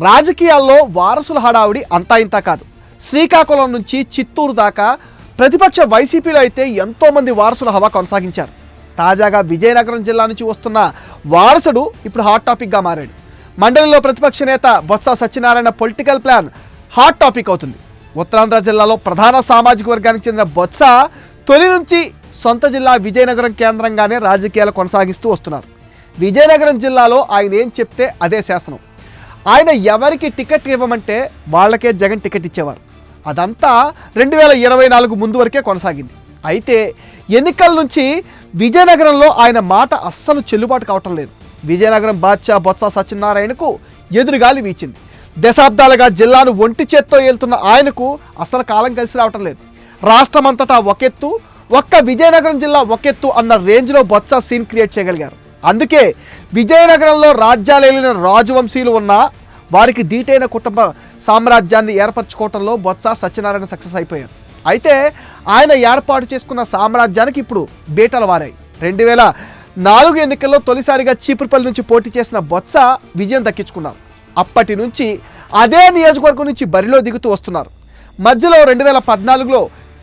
రాజకీయాల్లో వారసుల హడావుడి అంతా ఇంత కాదు. శ్రీకాకుళం నుంచి చిత్తూరు దాకా ప్రతిపక్ష వైసీపీలో అయితే ఎంతోమంది వారసుల హవా కొనసాగించారు. తాజాగా విజయనగరం జిల్లా నుంచి వస్తున్న వారసుడు ఇప్పుడు హాట్ టాపిక్గా మారాడు. మండలిలో ప్రతిపక్ష నేత Botsa Satyanarayana political plan hot topic అవుతుంది. ఉత్తరాంధ్ర జిల్లాలో ప్రధాన సామాజిక వర్గానికి చెందిన బొత్స తొలి నుంచి సొంత జిల్లా విజయనగరం కేంద్రంగానే రాజకీయాలు కొనసాగిస్తూ వస్తున్నారు. విజయనగరం జిల్లాలో ఆయన ఏం చెప్తే అదే శాసనం. ఆయన ఎవరికి టికెట్ ఇవ్వమంటే వాళ్ళకే జగన్ టికెట్ ఇచ్చేవారు. అదంతా 2024 ముందు వరకే కొనసాగింది. అయితే ఎన్నికల నుంచి విజయనగరంలో ఆయన మాట అస్సలు చెల్లుబాటు కావటం లేదు. విజయనగరం బాద్షా బొత్స సత్యనారాయణకు ఎదురుగాలి వీచింది. దశాబ్దాలుగా జిల్లాను ఒంటి చేత్తో ఏలుతున్న ఆయనకు అసలు కాలం కలిసి రావటం లేదు. రాష్ట్రమంతటా ఒకెత్తు, ఒక్క విజయనగరం జిల్లా ఒకెత్తు అన్న రేంజ్లో బొత్స సీన్ క్రియేట్ చేయగలిగారు. అందుకే విజయనగరంలో రాజ్యాలేలిన రాజవంశీయులు ఉన్నా వారికి దీటైన కుటుంబ సామ్రాజ్యాన్ని ఏర్పరచుకోవడంలో బొత్స సత్యనారాయణ సక్సెస్ అయిపోయారు. అయితే ఆయన ఏర్పాటు చేసుకున్న సామ్రాజ్యానికి ఇప్పుడు బీటలు వారాయి. 2004 ఎన్నికల్లో తొలిసారిగా చీపురుపల్లి నుంచి పోటీ చేసిన బొత్స విజయం దక్కించుకున్నారు. అప్పటి నుంచి అదే నియోజకవర్గం నుంచి బరిలో దిగుతూ వస్తున్నారు. మధ్యలో 2014లో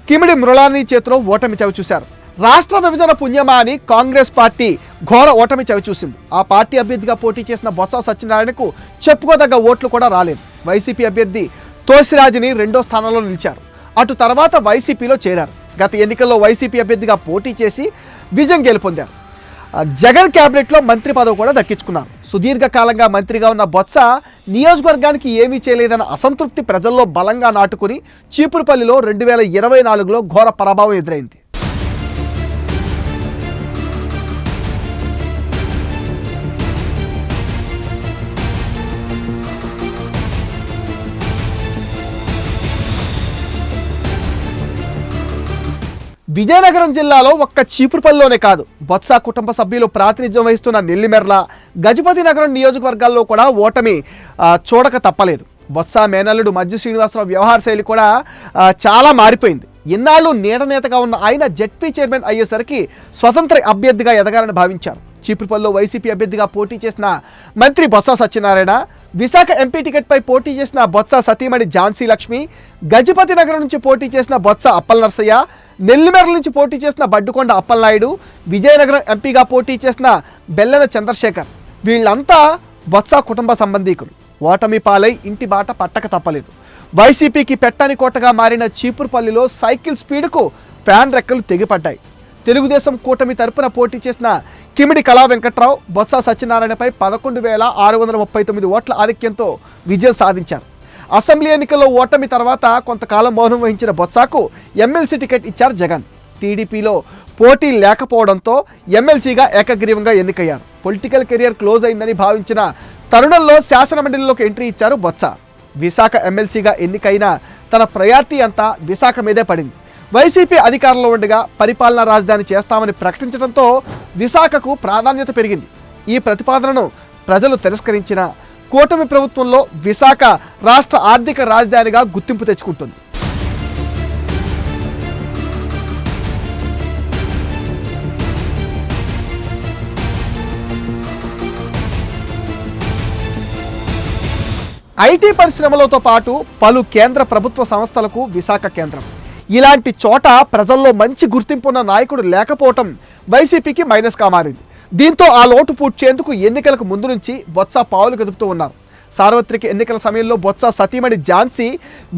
కిమిడి మృళాని చేతిలో ఓటమి చవిచూశారు. రాష్ట్ర విభజన పుణ్యమా అని కాంగ్రెస్ పార్టీ ఘోర ఓటమి చవిచూసింది. ఆ పార్టీ అభ్యర్థిగా పోటీ చేసిన బొత్స సత్యనారాయణకు చెప్పుకోదగ్గ ఓట్లు కూడా రాలేదు. వైసీపీ అభ్యర్థి తోసిరాజుని 2వ స్థానంలో నిలిచారు. అటు తర్వాత వైసీపీలో చేరారు. గత ఎన్నికల్లో వైసీపీ అభ్యర్థిగా పోటీ చేసి విజయం గెలుపొందారు. జగన్ క్యాబినెట్లో మంత్రి పదవి కూడా దక్కించుకున్నారు. సుదీర్ఘకాలంగా మంత్రిగా ఉన్న బొత్స నియోజకవర్గానికి ఏమీ చేయలేదన్న అసంతృప్తి ప్రజల్లో బలంగా నాటుకుని చీపురుపల్లిలో 2024లో ఘోర పరాభవం ఎదురైంది. విజయనగరం జిల్లాలో ఒక్క చీపురుపల్లిలోనే కాదు, బొత్స కుటుంబ సభ్యులు ప్రాతినిధ్యం వహిస్తున్న నెల్లిమెర్ల, గజపతి నగరం నియోజకవర్గాల్లో కూడా ఓటమి చూడక తప్పలేదు. బొత్స మేనల్లుడు మజ్జి శ్రీనివాసరావు వ్యవహార శైలి కూడా చాలా మారిపోయింది. ఇన్నాళ్ళు నీడనేతగా ఉన్న ఆయన జెడ్పీ చైర్మన్ అయ్యేసరికి స్వతంత్ర అభ్యర్థిగా ఎదగాలని భావించారు. చీపురుపల్లిలో వైసీపీ అభ్యర్థిగా పోటీ చేసిన మంత్రి బొత్స సత్యనారాయణ, విశాఖ ఎంపీ టికెట్పై పోటీ చేసిన బొత్స సతీమణి ఝాన్సీ లక్ష్మి, గజపతి నగరం నుంచి పోటీ చేసిన బొత్స అప్పల్ నర్సయ్య, నెల్లిమెర్ల నుంచి పోటీ చేసిన బడ్డుకొండ అప్పలనాయుడు, విజయనగరం ఎంపీగా పోటీ చేసిన బెల్లన చంద్రశేఖర్, వీళ్ళంతా బొత్స కుటుంబ సంబంధీకులు. ఓటమి పాలై ఇంటి బాట పట్టక తప్పలేదు. వైసీపీకి పెట్టని కోటగా మారిన చీపురుపల్లిలో సైకిల్ స్పీడ్కు ఫ్యాన్ రెక్కలు తెగిపడ్డాయి. తెలుగుదేశం కూటమి తరపున పోటీ చేసిన కిమిడి కళా వెంకట్రావు బొత్స సత్యనారాయణపై 11,639 ఓట్ల ఆధిక్యంతో విజయం సాధించారు. అసెంబ్లీ ఎన్నికల్లో ఓటమి తర్వాత కొంతకాలం మౌనం వహించిన బొత్సకు ఎమ్మెల్సీ టికెట్ ఇచ్చారు జగన్. టీడీపీలో పోటీ లేకపోవడంతో ఎమ్మెల్సీగా ఏకగ్రీవంగా ఎన్నికయ్యారు. పొలిటికల్ కెరియర్ క్లోజ్ అయిందని భావించిన తరుణంలో శాసనమండలిలోకి ఎంట్రీ ఇచ్చారు బొత్స. విశాఖ ఎమ్మెల్సీగా ఎన్నికైన తన ప్రయారిటీ అంతా విశాఖ మీదే పడింది. వైసీపీ అధికారంలో ఉండగా పరిపాలనా రాజధాని చేస్తామని ప్రకటించడంతో విశాఖకు ప్రాధాన్యత పెరిగింది. ఈ ప్రతిపాదనను ప్రజలు తిరస్కరించిన కూటమి ప్రభుత్వంలో విశాఖ రాష్ట్ర ఆర్థిక రాజధానిగా గుర్తింపు తెచ్చుకుంటుంది. ఐటీ పరిశ్రమలతో పాటు పలు కేంద్ర ప్రభుత్వ సంస్థలకు విశాఖ కేంద్రం. ఇలాంటి చోట ప్రజల్లో మంచి గుర్తింపు ఉన్న నాయకుడు లేకపోవటం వైసీపీకి మైనస్గా మారింది. దీంతో ఆ లోటు పూడ్చేందుకు ఎన్నికలకు ముందు నుంచి బొత్స పావులు కదుపుతూ ఉన్నారు. సార్వత్రిక ఎన్నికల సమయంలో బొత్స సతీమణి ఝాన్సీ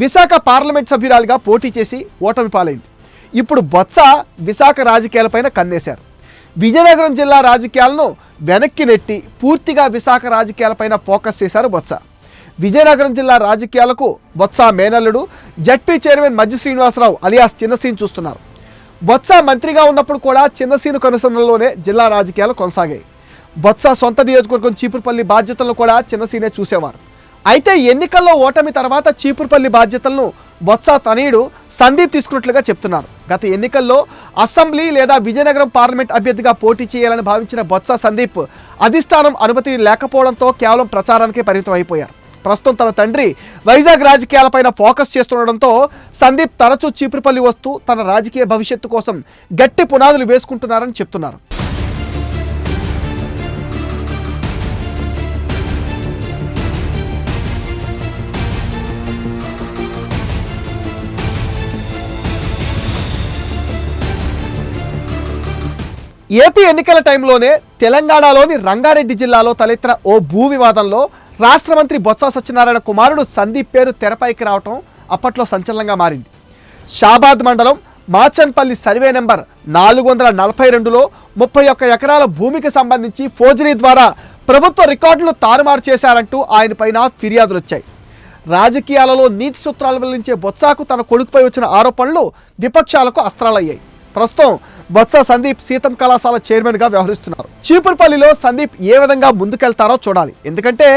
విశాఖ పార్లమెంట్ సభ్యురాలిగా పోటీ చేసి ఓటమి పాలైంది. ఇప్పుడు బొత్స విశాఖ రాజకీయాలపైన కన్నేశారు. విజయనగరం జిల్లా రాజకీయాలను వెనక్కి నెట్టి పూర్తిగా విశాఖ రాజకీయాలపైన ఫోకస్ చేశారు బొత్స. విజయనగరం జిల్లా రాజకీయాలకు బొత్స మేనల్లుడు జెడ్పీ చైర్మన్ మజ్జి శ్రీనివాసరావు అలియాస్ చిన్నసీన్ చూస్తున్నారు. బొత్స మంత్రిగా ఉన్నప్పుడు కూడా చిన్నసీను కనుసన్నల్లోనే జిల్లా రాజకీయాలు కొనసాగాయి. బొత్స సొంత నియోజకవర్గం చీపురుపల్లి బాధ్యతలను కూడా చిన్నసీనే చూసేవారు. అయితే ఎన్నికల్లో ఓటమి తర్వాత చీపురుపల్లి బాధ్యతలను బొత్స తనయుడు సందీప్ తీసుకున్నట్లుగా చెప్తున్నారు. గత ఎన్నికల్లో అసెంబ్లీ లేదా విజయనగరం పార్లమెంట్ అభ్యర్థిగా పోటీ చేయాలని భావించిన బొత్స సందీప్ అధిష్టానం అనుమతి లేకపోవడంతో కేవలం ప్రచారానికే పరిమితం అయిపోయారు. ప్రస్తుతం తన తండ్రి వైజాగ్ రాజకీయాలపైన ఫోకస్ చేస్తుండడంతో సందీప్ తరచూ చీపురుపల్లి వస్తూ తన రాజకీయ భవిష్యత్తు కోసం గట్టి పునాదులు వేసుకుంటున్నారని చెప్తున్నారు. ఏపీ ఎన్నికల టైంలోనే తెలంగాణలోని రంగారెడ్డి జిల్లాలో తలెత్తిన ఓ భూ వివాదంలో రాష్ట్ర మంత్రి బొత్స సత్యనారాయణ కుమారుడు సందీప్ పేరు తెరపైకి రావటం అప్పట్లో సంచలనంగా మారింది. షాబాద్ మండలం మాచన్పల్లి సర్వే నెంబర్ 442లో 31 ఎకరాల భూమికి సంబంధించి ఫోర్జరీ ద్వారా ప్రభుత్వ రికార్డులు తారుమారు చేశారంటూ ఆయన పైన ఫిర్యాదులు వచ్చాయి. రాజకీయాలలో నీతి సూత్రాలు వెల్లించే బొత్సకు తన కొడుకుపై వచ్చిన ఆరోపణలు విపక్షాలకు అస్త్రాలయ్యాయి. ప్రస్తుతం బొత్స సందీప్ సీతం కళాశాల చైర్మన్గా వ్యవహరిస్తున్నారు. చీపురుపల్లిలో సందీప్ ఏ విధంగా ముందుకెళ్తారో చూడాలి. ఎందుకంటే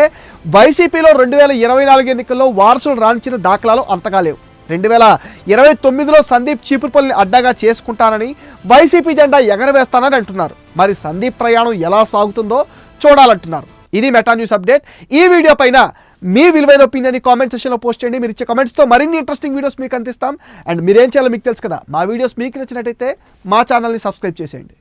వైసీపీలో 2024 ఎన్నికల్లో వారసులు రాణించిన దాఖలాలు అంతగా లేవు. 2029లో సందీప్ చీపురుపల్లిని అడ్డాగా చేసుకుంటానని, వైసీపీ జెండా ఎగరవేస్తానని అంటున్నారు. మరి సందీప్ ప్రయాణం ఎలా సాగుతుందో చూడాలంటున్నారు. ఇది మెటా న్యూస్ అప్డేట్. ఈ వీడియో పైన మీ విలువైన ఒపీనియన్ కామెంట్ సెక్షన్లో పోస్ట్ చేయండి. మీరు ఇచ్చే కామెంట్స్తో మరిన్ని ఇంట్రెస్టింగ్ వీడియోస్ మీకు అందిస్తాం. అండ్ మీరేం చేయాలో మీకు తెలుసు కదా, మా వీడియోస్ మీకు నచ్చినట్టయితే మా ఛానల్ని సబ్స్క్రైబ్ చేసేయండి.